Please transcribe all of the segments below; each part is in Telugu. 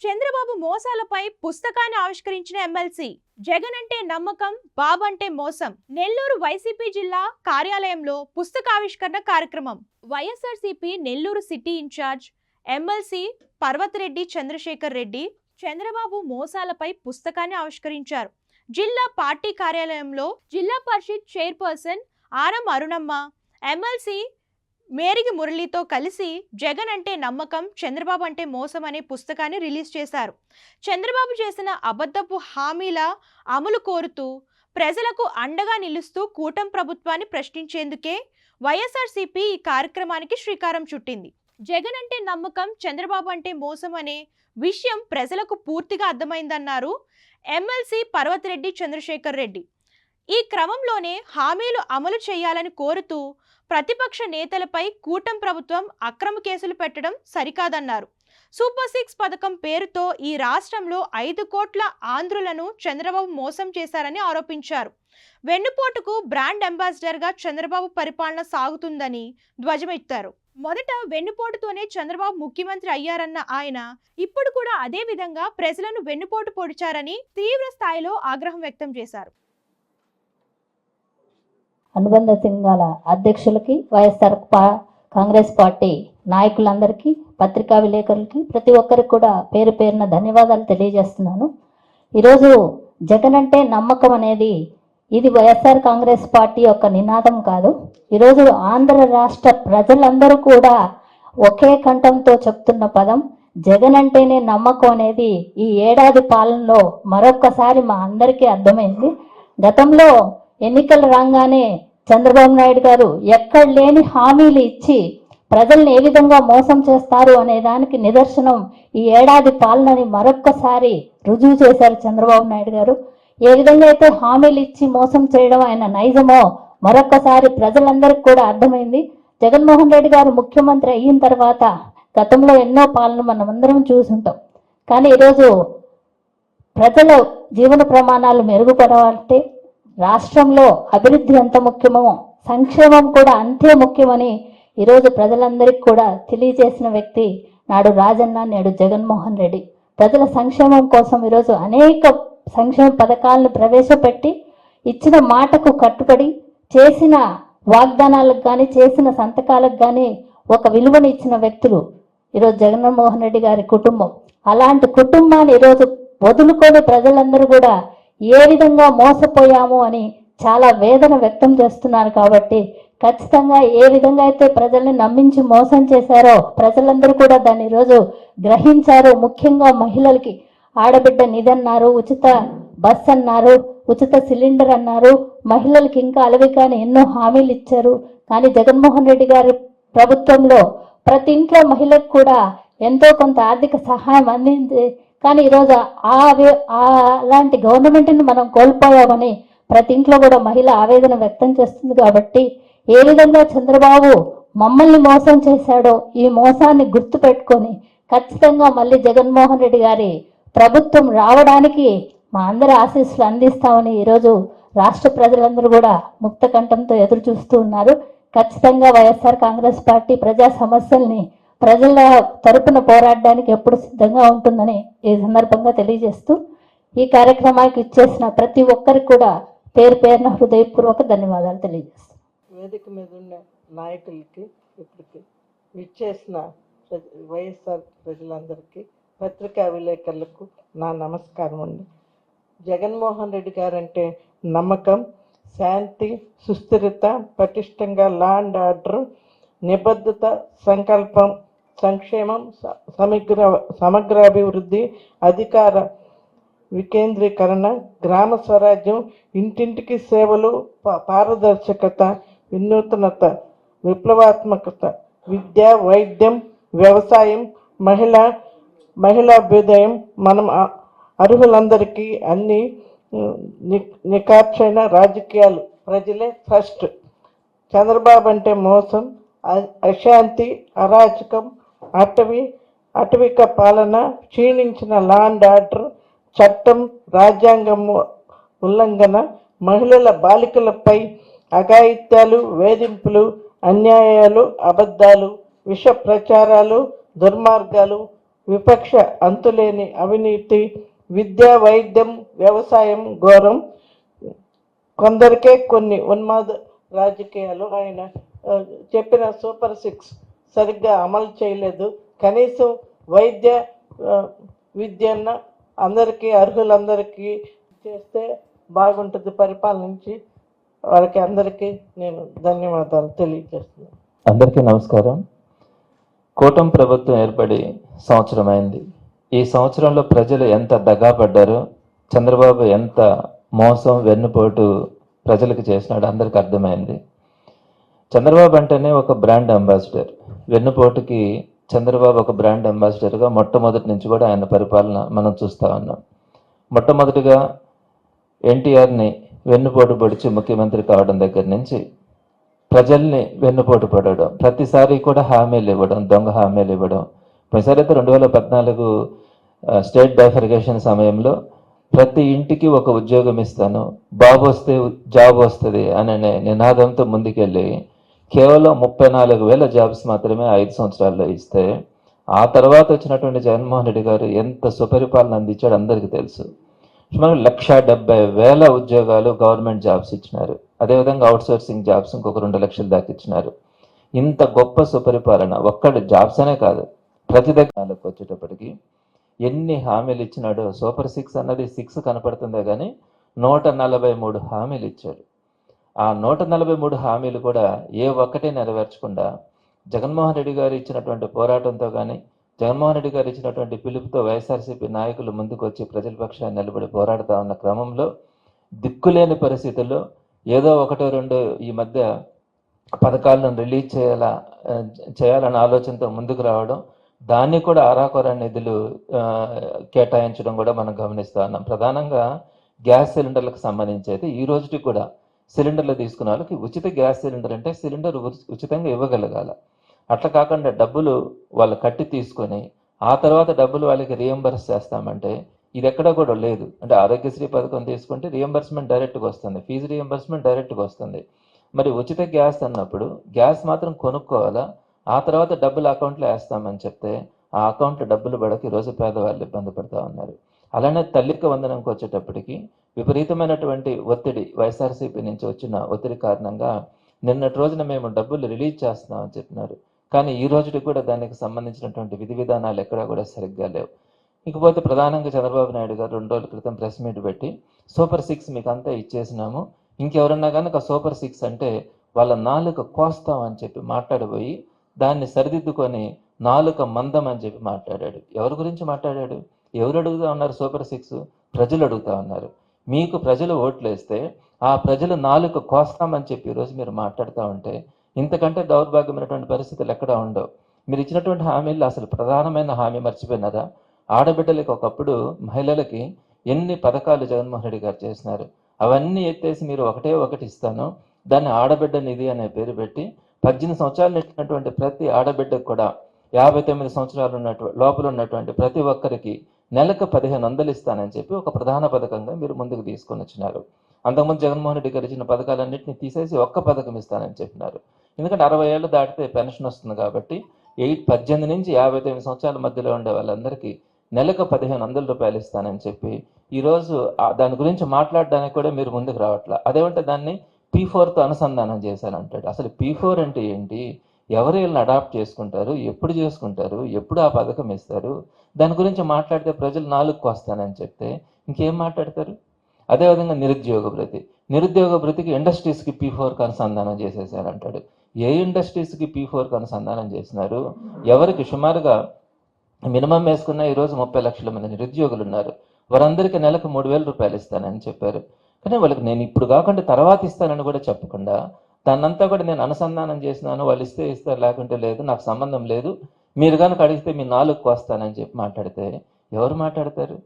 చంద్రబాబు మోసాలపై పుస్తకాన్ని ఆవిష్కరించిన ఎమ్మెల్సీ. జగన్ అంటే నమ్మకం, బాబు అంటే మోసం. నెల్లూరు వైసీపీ జిల్లా కార్యాలయంలో పుస్తకావిష్కరణ కార్యక్రమం. YSRCP Nellore city in charge MLC Parvathireddy Chandrasekhar Reddy Chandrababu మోసాలపై పుస్తకాన్ని ఆవిష్కరించారు. జిల్లా పార్టీ కార్యాలయంలో జిల్లా పరిషత్ చైర్పర్సన్ ఆరం అరుణమ్మ, ఎమ్మెల్సీ మేరికి మురళితో కలిసి జగన్ అంటే నమ్మకం, చంద్రబాబు అంటే మోసం అనే పుస్తకాన్ని రిలీజ్ చేశారు. చంద్రబాబు చేసిన అబద్ధపు హామీల అమలు కోరుతూ ప్రజలకు అండగా నిలుస్తూ కూటమి ప్రభుత్వాన్ని ప్రశ్నించేందుకే వైఎస్ఆర్సీపీ ఈ కార్యక్రమానికి శ్రీకారం చుట్టింది. జగన్ అంటే నమ్మకం, చంద్రబాబు అంటే మోసం అనే విషయం ప్రజలకు పూర్తిగా అర్థమైందన్నారు ఎమ్మెల్సీ పర్వతిరెడ్డి చంద్రశేఖర్ రెడ్డి. ఈ క్రమంలోనే హామీలు అమలు చేయాలని కోరుతూ ప్రతిపక్ష నేతలపై కూటమి ప్రభుత్వం అక్రమ కేసులు పెట్టడం సరికాదన్నారు. సూపర్ 6 పథకం పేరుతో ఈ రాష్ట్రంలో 5 కోట్ల ఆంధ్రులను చంద్రబాబు మోసం చేశారని ఆరోపించారు. వెన్నుపోటుకు బ్రాండ్ అంబాసిడర్గా చంద్రబాబు పరిపాలన సాగుతుందని ధ్వజమెత్తారు. మొదట వెన్నుపోటుతోనే చంద్రబాబు ముఖ్యమంత్రి అయ్యారన్న ఆయన ఇప్పుడు కూడా అదే విధంగా ప్రజలను వెన్నుపోటు పొడిచారని తీవ్ర స్థాయిలో ఆగ్రహం వ్యక్తం చేశారు. అనుబంధ సంఘాల అధ్యక్షులకి, వైఎస్ఆర్ కాంగ్రెస్ పార్టీ నాయకులందరికీ, పత్రికా విలేకరులకి, ప్రతి ఒక్కరికి కూడా పేరు పేరున ధన్యవాదాలు తెలియజేస్తున్నాను. ఈరోజు జగన్ అంటే నమ్మకం అనేది ఇది వైఎస్ఆర్ కాంగ్రెస్ పార్టీ యొక్క నినాదం కాదు. ఈరోజు ఆంధ్ర రాష్ట్ర ప్రజలందరూ కూడా ఒకే కంఠంతో చెప్తున్న పదం జగన్ అంటేనే నమ్మకం అనేది ఈ ఏడాది పాలనలో మరొక్కసారి మా అందరికీ అర్థమైంది. గతంలో ఎన్నికలు రాగానే చంద్రబాబు నాయుడు గారు ఎక్కడ లేని హామీలు ఇచ్చి ప్రజల్ని ఏ విధంగా మోసం చేస్తారు అనే దానికి నిదర్శనం ఈ ఏడాది పాలనని మరొక్కసారి రుజువు చేశారు చంద్రబాబు నాయుడు గారు. ఏ విధంగా అయితే హామీలు ఇచ్చి మోసం చేయడం ఆయన నైజమో మరొక్కసారి ప్రజలందరికీ కూడా అర్థమైంది. జగన్మోహన్ రెడ్డి గారు ముఖ్యమంత్రి అయిన తర్వాత గతంలో ఎన్నో పాలన మనం అందరం చూసుంటాం. కానీ ఈరోజు ప్రజల జీవన ప్రమాణాలు మెరుగుపడాలంటే రాష్ట్రంలో అభివృద్ధి ఎంత ముఖ్యమో సంక్షేమం కూడా అంతే ముఖ్యమని ఈరోజు ప్రజలందరికీ కూడా తెలియజేసిన వ్యక్తి నాడు రాజన్న, నేడు జగన్మోహన్ రెడ్డి. ప్రజల సంక్షేమం కోసం ఈరోజు అనేక సంక్షేమ పథకాలను ప్రవేశపెట్టి ఇచ్చిన మాటకు కట్టుబడి చేసిన వాగ్దానాలకు కానీ చేసిన సంతకాలకు కానీ ఒక విలువను ఇచ్చిన వ్యక్తులు ఈరోజు జగన్మోహన్ రెడ్డి గారి కుటుంబం. అలాంటి కుటుంబాన్ని ఈరోజు వదులుకొని ప్రజలందరూ కూడా ఏ విధంగా మోసపోయాము అని చాలా వేదన వ్యక్తం చేస్తున్నారు. కాబట్టి ఖచ్చితంగా ఏ విధంగా అయితే ప్రజల్ని నమ్మించి మోసం చేశారో ప్రజలందరూ కూడా దాన్ని ఈరోజు గ్రహించారు. ముఖ్యంగా మహిళలకి ఆడబిడ్డ నిధి అన్నారు, ఉచిత బస్ అన్నారు, ఉచిత సిలిండర్ అన్నారు, మహిళలకి ఇంకా అలవి కానీ ఎన్నో హామీలు ఇచ్చారు. కానీ జగన్మోహన్ రెడ్డి గారి ప్రభుత్వంలో ప్రతి ఇంట్లో మహిళకు కూడా ఎంతో కొంత ఆర్థిక సహాయం అందింది. కానీ ఈరోజు అలాంటి గవర్నమెంట్ని మనం కోల్పోయామని ప్రతి ఇంట్లో కూడా మహిళ ఆవేదన వ్యక్తం చేస్తుంది. కాబట్టి ఏ విధంగా చంద్రబాబు మమ్మల్ని మోసం చేశాడో ఈ మోసాన్ని గుర్తు పెట్టుకొని ఖచ్చితంగా మళ్ళీ జగన్మోహన్ రెడ్డి గారి ప్రభుత్వం రావడానికి మా అందరి ఆశీస్సులు అందిస్తామని ఈరోజు రాష్ట్ర ప్రజలందరూ కూడా ముక్త కంఠంతో ఎదురు చూస్తూ ఉన్నారు. ఖచ్చితంగా వైఎస్ఆర్ కాంగ్రెస్ పార్టీ ప్రజా సమస్యల్ని ప్రజల తరపున పోరాడడానికి ఎప్పుడు సిద్ధంగా ఉంటుందని ఈ సందర్భంగా తెలియజేస్తూ ఈ కార్యక్రమానికి ఇచ్చేసిన ప్రతి ఒక్కరికి కూడా పేరు పేరున హృదయపూర్వక ధన్యవాదాలు తెలియజేస్తాను. వేదిక మీద ఉన్న నాయకులకి, ఇప్పటికి ఇచ్చేసిన వైఎస్ఆర్ ప్రజలందరికీ, పత్రికా విలేకరులకు నా నమస్కారం అండి. జగన్మోహన్ రెడ్డి గారంటే నమ్మకం, శాంతి, సుస్థిరత, పటిష్టంగా లా అండ్ ఆర్డర్, నిబద్ధత, సంకల్పం, సంక్షేమం, సమగ్రాభివృద్ధి, అధికార వికేంద్రీకరణ, గ్రామ స్వరాజ్యం, ఇంటింటికి సేవలు, పారదర్శకత, వినూత్నత, విప్లవాత్మకత, విద్య, వైద్యం, వ్యవసాయం, మహిళాభ్యుదయం, మనం అర్హులందరికీ అన్ని నిఖార్చైన రాజకీయాలు, ప్రజలే ఫస్ట్. చంద్రబాబు అంటే మోసం, అశాంతి, అరాచకం, అటవిక పాలన, క్షీణించిన లా అండ్ ఆర్డర్, చట్టం, రాజ్యాంగం ఉల్లంఘన, మహిళల బాలికలపై అఘాయిత్యాలు, వేధింపులు, అన్యాయాలు, అబద్ధాలు, విష ప్రచారాలు, దుర్మార్గాలు, విపక్ష అంతులేని అవినీతి, విద్య, వైద్యం, వ్యవసాయం ఘోరం, కొందరికే కొన్ని ఉన్మాద రాజకీయాలు. ఆయన చెప్పిన సూపర్ 6 సరిగ్గా అమలు చేయలేదు. కనీసం వైద్య విద్యన్న అందరికీ, అర్హులందరికీ చేస్తే బాగుంటుంది పరిపాలనించి. వారికి అందరికీ నేను ధన్యవాదాలు తెలియజేస్తున్నాను. అందరికీ నమస్కారం. కూటమి ప్రభుత్వం ఏర్పడి సంవత్సరం అయింది. ఈ సంవత్సరంలో ప్రజలు ఎంత దగాపడ్డారో, చంద్రబాబు ఎంత మోసం వెన్నుపోటు ప్రజలకు చేసినాడు అందరికి అర్థమైంది. చంద్రబాబు అంటేనే ఒక బ్రాండ్ అంబాసిడర్. వెన్నుపోటుకి చంద్రబాబు ఒక బ్రాండ్ అంబాసిడర్గా మొట్టమొదటి నుంచి కూడా ఆయన పరిపాలన మనం చూస్తూ ఉన్నాం. మొట్టమొదటిగా ఎన్టీఆర్ని వెన్నుపోటు పొడిచి ముఖ్యమంత్రి కావడం దగ్గర నుంచి ప్రజల్ని వెన్నుపోటు పడడం, ప్రతిసారి కూడా హామీలు ఇవ్వడం, దొంగ హామీలు ఇవ్వడం. ప్రతిసారి అయితే 2014 స్టేట్ బైఫర్గేషన్ సమయంలో ప్రతి ఇంటికి ఒక ఉద్యోగం ఇస్తాను, బాబు వస్తే జాబ్ వస్తుంది అనే నినాదంతో ముందుకెళ్ళి కేవలం 34,000 జాబ్స్ మాత్రమే 5 సంవత్సరాల్లో ఇస్తే, ఆ తర్వాత వచ్చినటువంటి జగన్మోహన్ రెడ్డి గారు ఎంత సుపరిపాలన అందించాడు అందరికీ తెలుసు. సుమారు 170,000 ఉద్యోగాలు గవర్నమెంట్ జాబ్స్ ఇచ్చినారు. అదేవిధంగా అవుట్సోర్సింగ్ జాబ్స్ ఇంకొక 2 లక్షల దాకా ఇచ్చినారు. ఇంత గొప్ప సుపరిపాలన ఒక్కటి జాబ్స్ అనే కాదు, ప్రతి దగ్గరకు వచ్చేటప్పటికి ఎన్ని హామీలు ఇచ్చినాడో. సూపర్ 6 అన్నది 6 కనపడుతుందే కానీ 143 హామీలు ఇచ్చాడు. ఆ 143 హామీలు కూడా ఏ ఒక్కటే నెరవేర్చకుండా జగన్మోహన్ రెడ్డి గారు ఇచ్చినటువంటి పోరాటంతో కానీ, జగన్మోహన్ రెడ్డి గారు ఇచ్చినటువంటి పిలుపుతో వైఎస్ఆర్సీపీ నాయకులు ముందుకు వచ్చి ప్రజల పక్షాన్ని నిలబడి పోరాడుతూ ఉన్న క్రమంలో దిక్కులేని పరిస్థితుల్లో ఏదో 1-2 ఈ మధ్య పథకాలను రిలీజ్ చేయాలన్న ఆలోచనతో ముందుకు రావడం, దాన్ని కూడా ఆరాకొరా నిధులు కేటాయించడం కూడా మనం గమనిస్తూ ఉన్నాం. ప్రధానంగా గ్యాస్ సిలిండర్లకు సంబంధించి అయితే ఈ రోజుకి కూడా సిలిండర్లు తీసుకున్న వాళ్ళకి ఉచిత గ్యాస్ సిలిండర్ అంటే సిలిండర్ ఉచితంగా ఇవ్వగలగాల. అట్లా కాకుండా డబ్బులు వాళ్ళు కట్టి తీసుకొని ఆ తర్వాత డబ్బులు వాళ్ళకి రియంబర్స్ చేస్తామంటే ఇది ఎక్కడ కూడా లేదు. అంటే ఆరోగ్యశ్రీ పథకం తీసుకుంటే రియంబర్స్మెంట్ డైరెక్ట్గా వస్తుంది, ఫీజు రియంబర్స్మెంట్ డైరెక్ట్గా వస్తుంది. మరి ఉచిత గ్యాస్ అన్నప్పుడు గ్యాస్ మాత్రం కొనుక్కోవాలా, ఆ తర్వాత డబ్బులు అకౌంట్లో వేస్తామని చెప్తే ఆ అకౌంట్లో డబ్బులు పడక ఈరోజు పేదవాళ్ళు ఇబ్బంది పడుతూ ఉన్నారు. అలానే తల్లికి వందనంకి వచ్చేటప్పటికి విపరీతమైనటువంటి ఒత్తిడి, వైఎస్ఆర్సీపీ నుంచి వచ్చిన ఒత్తిడి కారణంగా నిన్నటి రోజున మేము డబ్బులు రిలీజ్ చేస్తున్నామని చెప్పినారు. కానీ ఈ రోజుకి కూడా దానికి సంబంధించినటువంటి విధి విధానాలు ఎక్కడా కూడా సరిగ్గా లేవు. ఇకపోతే ప్రధానంగా చంద్రబాబు నాయుడు గారు 2 రోజుల క్రితం ప్రెస్ మీట్ పెట్టి సూపర్ 6 మీకు అంతా ఇచ్చేసినాము, ఇంకెవరన్నా కనుక సూపర్ 6 అంటే వాళ్ళ నాలుక కోస్తామని చెప్పి మాట్లాడిపోయి దాన్ని సరిదిద్దుకొని నాలుక మందం అని చెప్పి మాట్లాడాడు. ఎవరి గురించి మాట్లాడాడు? ఎవరు అడుగుతూ ఉన్నారు? సూపర్ 6 ప్రజలు అడుగుతూ ఉన్నారు. మీకు ప్రజలు ఓట్లు వేస్తే ఆ ప్రజలు నాలుక కోస్తామని చెప్పి ఈరోజు మీరు మాట్లాడుతూ ఉంటే ఇంతకంటే దౌర్భాగ్యమైనటువంటి పరిస్థితులు ఎక్కడా ఉండవు. మీరు ఇచ్చినటువంటి హామీలు అసలు ప్రధానమైన హామీ మర్చిపోయినారా? ఆడబిడ్డలకి ఒకప్పుడు మహిళలకి ఎన్ని పథకాలు జగన్మోహన్ రెడ్డి గారు చేసినారు, అవన్నీ ఎత్తేసి మీరు ఒకటి ఇస్తాను, దాన్ని ఆడబిడ్డ నిధి అనే పేరు పెట్టి 18 సంవత్సరాలు నెట్టినటువంటి ప్రతి ఆడబిడ్డకు కూడా 59 సంవత్సరాలు లోపల ఉన్నటువంటి ప్రతి ఒక్కరికి నెలకు 1,500 ఇస్తానని చెప్పి ఒక ప్రధాన పథకంగా మీరు ముందుకు తీసుకొని వచ్చినారు. అంతకుముందు జగన్మోహన్ రెడ్డి గారు ఇచ్చిన పథకాలన్నింటినీ తీసేసి ఒక్క పథకం ఇస్తానని చెప్పినారు. ఎందుకంటే 60 ఏళ్ళు దాటితే పెన్షన్ వస్తుంది కాబట్టి 18 నుంచి 59 సంవత్సరాల మధ్యలో ఉండే వాళ్ళందరికీ నెలకు 1,500 రూపాయలు ఇస్తానని చెప్పి ఈరోజు దాని గురించి మాట్లాడడానికి కూడా మీరు ముందుకు రావట్లా. అదేమంటే దాన్ని P4తో అనుసంధానం చేశానంటాడు. అసలు P4 అంటే ఏంటి? ఎవరు వీళ్ళని అడాప్ట్ చేసుకుంటారు, ఎప్పుడు చేసుకుంటారు, ఎప్పుడు ఆ పథకం ఇస్తారు? దాని గురించి మాట్లాడితే ప్రజలు నాలుగుకు వస్తానని చెప్తే ఇంకేం మాట్లాడతారు? అదేవిధంగా నిరుద్యోగ భృతికి ఇండస్ట్రీస్కి P4కి అనుసంధానం చేసేసారంటాడు. ఏ ఇండస్ట్రీస్కి P4కి అనుసంధానం చేసినారు? ఎవరికి సుమారుగా మినిమం వేసుకున్న ఈరోజు 30 లక్షల మంది నిరుద్యోగులు ఉన్నారు. వారందరికీ నెలకు 3,000 రూపాయలు ఇస్తానని చెప్పారు. కానీ వాళ్ళకి నేను ఇప్పుడు కాకుండా తర్వాత ఇస్తానని కూడా చెప్పకుండా దాన్నంతా కూడా నేను అనుసంధానం చేసినాను, వాళ్ళు ఇస్తే ఇస్తారు లేకుంటే లేదు, నాకు సంబంధం లేదు, మీరు కనుక అడిగితే మీ నాలుగుకు వస్తానని చెప్పి మాట్లాడితే ఎవరు మాట్లాడతారు?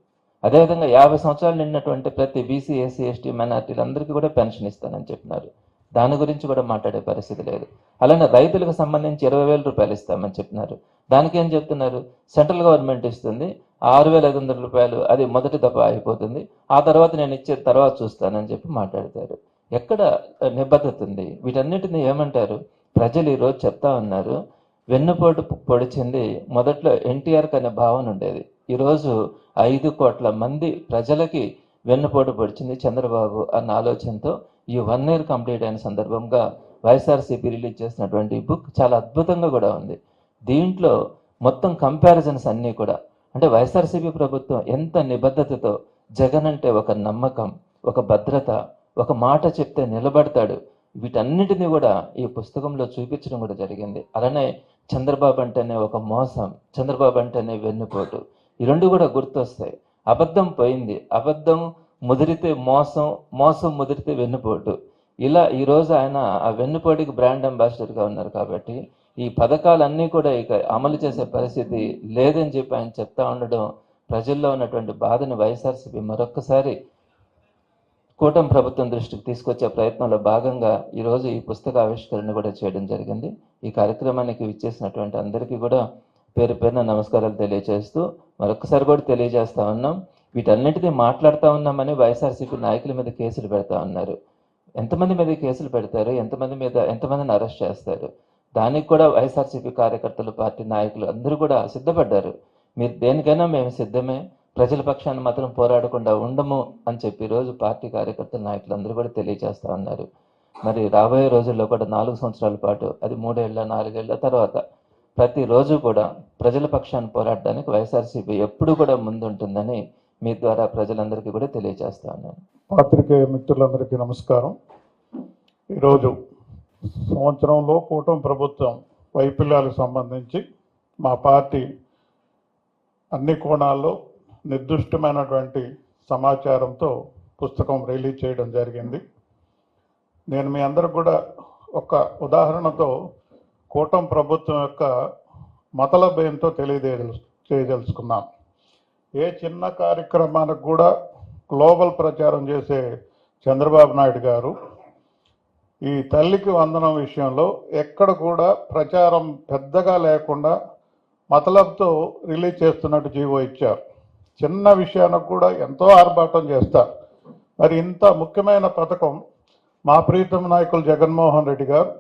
అదేవిధంగా 50 సంవత్సరాలు నిన్నటువంటి ప్రతి బీసీ, ఎస్సీ, ఎస్టీ మైనార్టీలందరికీ కూడా పెన్షన్ ఇస్తానని చెప్పినారు. దాని గురించి కూడా మాట్లాడే పరిస్థితి లేదు. అలానే రైతులకు సంబంధించి 20,000 రూపాయలు ఇస్తామని చెప్పినారు. దానికి ఏం చెప్తున్నారు? సెంట్రల్ గవర్నమెంట్ ఇస్తుంది 6,500 రూపాయలు, అది మొదటి దఫా అయిపోతుంది, ఆ తర్వాత నేను ఇచ్చే తర్వాత చూస్తానని చెప్పి మాట్లాడతారు. ఎక్కడ నిబద్ధత ఉంది? వీటన్నిటిని ఏమంటారు? ప్రజలు ఈరోజు చెప్తా ఉన్నారు, వెన్నుపోటు పొడిచింది మొదట్లో ఎన్టీఆర్కి అనే భావన ఉండేది. ఈరోజు 5 కోట్ల మంది ప్రజలకి వెన్నుపోటు పొడిచింది చంద్రబాబు అన్న ఆలోచనతో ఈ 1 year కంప్లీట్ అయిన సందర్భంగా వైఎస్ఆర్సీపీ రిలీజ్ చేసినటువంటి బుక్ చాలా అద్భుతంగా కూడా ఉంది. దీంట్లో మొత్తం కంపారిజన్స్ అన్నీ కూడా, అంటే వైఎస్ఆర్సీపీ ప్రభుత్వం ఎంత నిబద్ధతతో, జగన్ అంటే ఒక నమ్మకం, ఒక భద్రత, ఒక మాట చెప్తే నిలబడతాడు, వీటన్నిటిని కూడా ఈ పుస్తకంలో చూపించడం కూడా జరిగింది. అలానే చంద్రబాబు అంటేనే ఒక మోసం, చంద్రబాబు అంటేనే వెన్నుపోటు, ఈ రెండు కూడా గుర్తొస్తాయి. అబద్ధం పోయింది, అబద్ధం ముదిరితే మోసం, మోసం ముదిరితే వెన్నుపోటు. ఇలా ఈరోజు ఆయన ఆ వెన్నుపోటుకి బ్రాండ్ అంబాసిడర్గా ఉన్నారు. కాబట్టి ఈ పథకాలన్నీ కూడా ఇక అమలు చేసే పరిస్థితి లేదని చెప్పి ఆయన చెప్తా ఉండడం ప్రజల్లో ఉన్నటువంటి బాధను వైఎస్ఆర్సీపీ మరొక్కసారి కూటమి ప్రభుత్వం దృష్టికి తీసుకొచ్చే ప్రయత్నంలో భాగంగా ఈరోజు ఈ పుస్తక ఆవిష్కరణ కూడా చేయడం జరిగింది. ఈ కార్యక్రమానికి విచ్చేసినటువంటి అందరికీ కూడా పేరు పేరున నమస్కారాలు తెలియజేస్తూ మరొకసారి కూడా తెలియజేస్తా ఉన్నాం, వీటన్నిటినీ మాట్లాడుతూ ఉన్నామని వైఎస్ఆర్సీపీ నాయకుల మీద కేసులు పెడతా ఉన్నారు. ఎంతమంది మీద కేసులు పెడతారు, ఎంతమందిని అరెస్ట్ చేస్తారు, దానికి కూడా వైఎస్ఆర్సీపీ కార్యకర్తలు, పార్టీ నాయకులు అందరూ కూడా సిద్ధపడ్డారు. మీరు దేనికైనా మేము సిద్ధమే, ప్రజల పక్షాన్ని మాత్రం పోరాడకుండా ఉండము అని చెప్పి ఈరోజు పార్టీ కార్యకర్తల నాయకులు అందరూ కూడా తెలియజేస్తూ ఉన్నారు. మరి రాబోయే రోజుల్లో కూడా 4 సంవత్సరాల పాటు, అది 3 ఏళ్ళ 4 ఏళ్ళ తర్వాత ప్రతిరోజు కూడా ప్రజల పక్షాన్ని పోరాడడానికి వైఎస్ఆర్సీపీ ఎప్పుడు కూడా ముందుంటుందని మీ ద్వారా ప్రజలందరికీ కూడా తెలియజేస్తా ఉన్నాను. పాత్రికేయ మిత్రులందరికీ నమస్కారం. ఈరోజు సంవత్సరంలో కూటమి ప్రభుత్వం వైఫల్యాలకు సంబంధించి మా పార్టీ అన్ని కోణాల్లో నిర్దిష్టమైనటువంటి సమాచారంతో పుస్తకం రిలీజ్ చేయడం జరిగింది. నేను మీ అందరికి కూడా ఒక ఉదాహరణతో కూటమి ప్రభుత్వం యొక్క మతలబ్ ఏంటో చేయదలుచుకున్నాను. ఏ చిన్న కార్యక్రమానికి కూడా గ్లోబల్ ప్రచారం చేసే చంద్రబాబు నాయుడు గారు ఈ తల్లికి వందనం విషయంలో ఎక్కడ కూడా ప్రచారం పెద్దగా లేకుండా మతలబ్తో రిలీజ్ చేస్తున్నట్టు జీవో ఇచ్చారు. చిన్న విషయానికి కూడా ఎంతో ఆర్భాటం చేస్తారు. మరి ఇంత ముఖ్యమైన పథకం మా ప్రీతం నాయకులు జగన్మోహన్ రెడ్డి గారు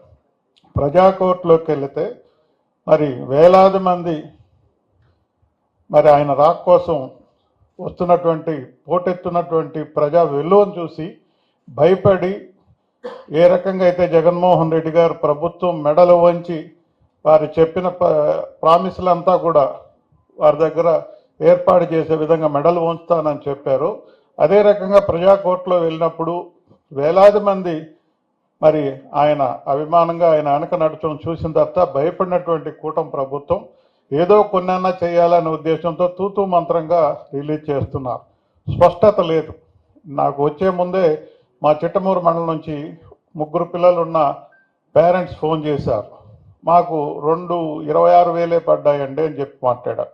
ప్రజాకోర్టులోకి వెళితే మరి వేలాది మంది మరి ఆయన రాక కోసం వస్తున్నటువంటి పోటెత్తున్నటువంటి ప్రజా వెలువను చూసి భయపడి ఏ రకంగా అయితే జగన్మోహన్ రెడ్డి గారు ప్రభుత్వం మెడలు వంచి వారు చెప్పిన ప్రామిసులంతా కూడా వారి దగ్గర ఏర్పాటు చేసే విధంగా మెడలు వంచుతానని చెప్పారు, అదే రకంగా ప్రజాకోర్టులో వెళ్ళినప్పుడు వేలాది మంది మరి ఆయన అభిమానంగా ఆయన వెనక నడచడం చూసిన తర్వాత భయపడినటువంటి కూటమి ప్రభుత్వం ఏదో కొన్నైనా చేయాలనే ఉద్దేశంతో తూతూ మంత్రంగా రిలీజ్ చేస్తున్నారు. స్పష్టత లేదు. నాకు వచ్చే ముందే మా చిట్టమూరు మండలం నుంచి 3 పిల్లలున్న పేరెంట్స్ ఫోన్ చేశారు, మాకు 26,000 పడ్డాయండి అని చెప్పి మాట్లాడారు.